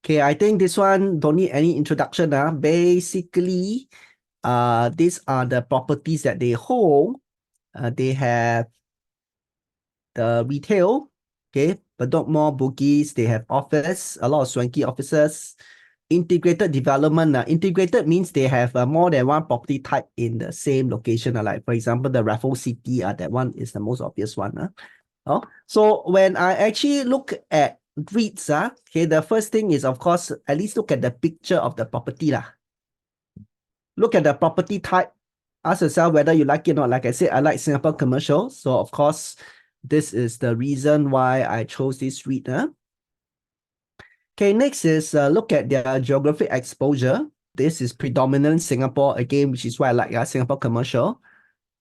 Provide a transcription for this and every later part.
Okay, I think this one don't need any introduction. Basically, these are the properties that they hold. They have the retail, okay, Bedok Mall, Bugis, they have office, a lot of swanky offices. Integrated development. Integrated means they have more than one property type in the same location. Like, for example, the Raffles City, that one is the most obvious one. So when I actually look at REITs, okay, the first thing is, of course, at least look at the picture of the property. Look at the property type. Ask yourself whether you like it or not. Like I said, I like Singapore commercial. So, of course, this is the reason why I chose this REIT. Okay, next is look at their geographic exposure. This is predominant Singapore again, which is why I like Singapore commercial.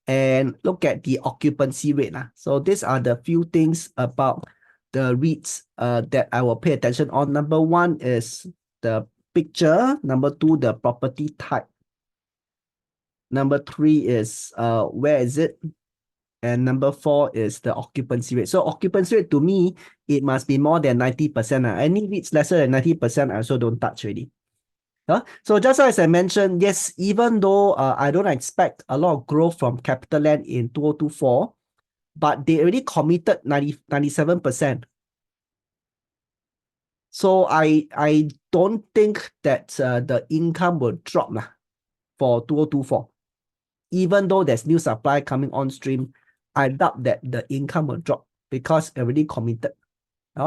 And look at the occupancy rate. So these are the few things about the REITs that I will pay attention on. Number one is the picture. Number two, the property type. Number three is where is it? And number four is the occupancy rate. So occupancy rate to me, it must be more than 90%. Any REITs lesser than 90%, I also don't touch already. So just as I mentioned, yes, even though I don't expect a lot of growth from Capitaland in 2024, but they already committed 97%. So I don't think that the income will drop for 2024. Even though there's new supply coming on stream, I doubt that the income will drop because already committed.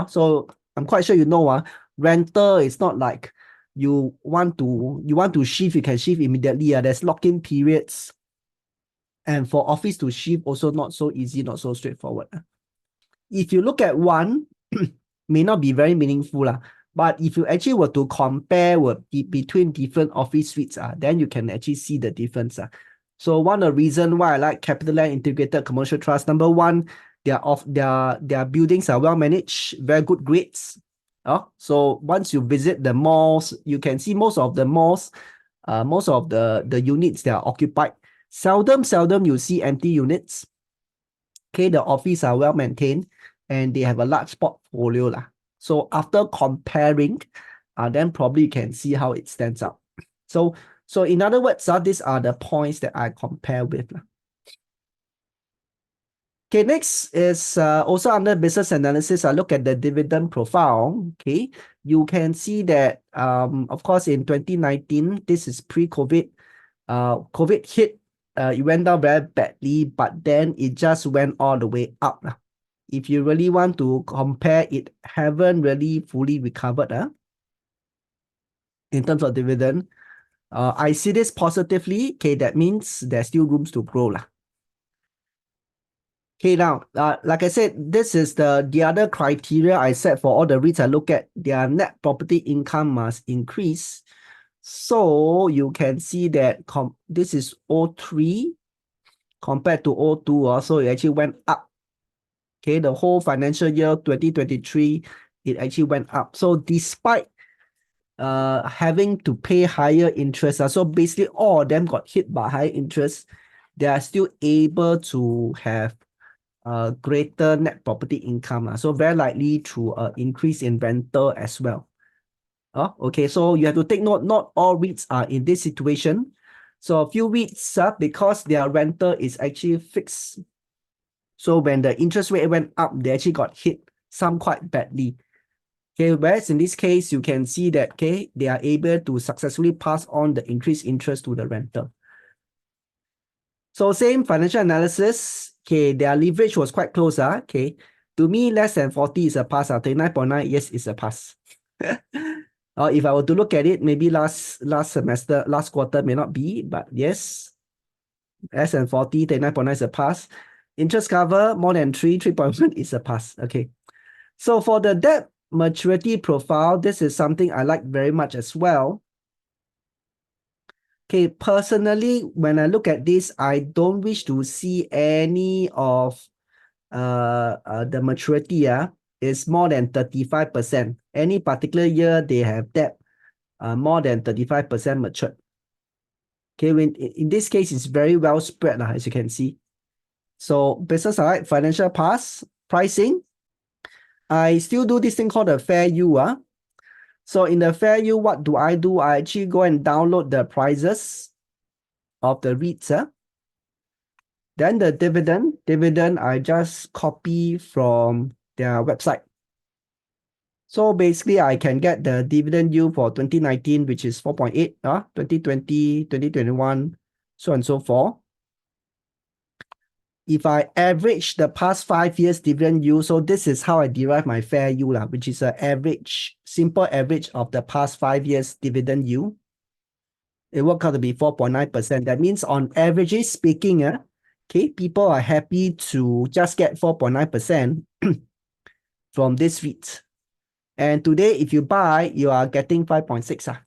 So I'm quite sure rental is not like you want to shift, you can shift immediately. There's lock-in periods. And for office to shift, also not so easy, not so straightforward. If you look at one, may not be very meaningful. But if you actually were to compare between different office suites, then you can actually see the difference. So one of the reasons why I like Capitaland Integrated Commercial Trust, number one, their buildings are well managed, very good grades. So once you visit the malls, you can see most of the malls, most of the units that are occupied. Seldom you see empty units. Okay, the office are well maintained and they have a large portfolio. So after comparing, then probably you can see how it stands out. So in other words, these are the points that I compare with. Okay, next is also under business analysis. I look at the dividend profile. Okay, you can see that of course in 2019, this is pre-COVID. COVID hit. It went down very badly, but then it just went all the way up. If you really want to compare, it haven't really fully recovered in terms of dividend. I see this positively. Okay, that means there's still rooms to grow. Okay, now, like I said, this is the other criteria I set for all the REITs I look at. Their net property income must increase. So you can see that this is 03 compared to 02. So it actually went up. Okay, the whole financial year 2023, it actually went up. So despite having to pay higher interest, so basically all of them got hit by high interest, they are still able to have greater net property income. So very likely through an increase in rental as well. Okay, so you have to take note, not all REITs are in this situation. So a few REITs, because their rental is actually fixed. So when the interest rate went up, they actually got hit, some quite badly. Okay, whereas in this case, you can see that they are able to successfully pass on the increased interest to the renter. So same financial analysis. Okay, their leverage was quite close. Okay, to me, less than 40 is a pass. 39.9, yes, is a pass. If I were to look at it, maybe last semester, last quarter may not be, but yes, less than 40, 39.9 is a pass. Interest cover, more than 3.1 is a pass. Okay. So for the debt maturity profile, this is something I like very much as well. Okay, personally, when I look at this, I don't wish to see any of the maturity is more than 35%. Any particular year they have debt more than 35% matured. Okay, in this case, it's very well spread as you can see. So business alright, financial pass, pricing. I still do this thing called a fair U. So in the fair yield, what do? I actually go and download the prices of the REITs. Then the dividend, I just copy from their website. So basically, I can get the dividend yield for 2019, which is 4.8, 2020, 2021, so on and so forth. If I average the past 5 years dividend yield, so this is how I derive my fair yield, which is an average, simple average of the past 5 years dividend yield. It worked out to be 4.9%. That means on average speaking, okay, people are happy to just get 4.9% from this REIT. And today, if you buy, you are getting 5.6.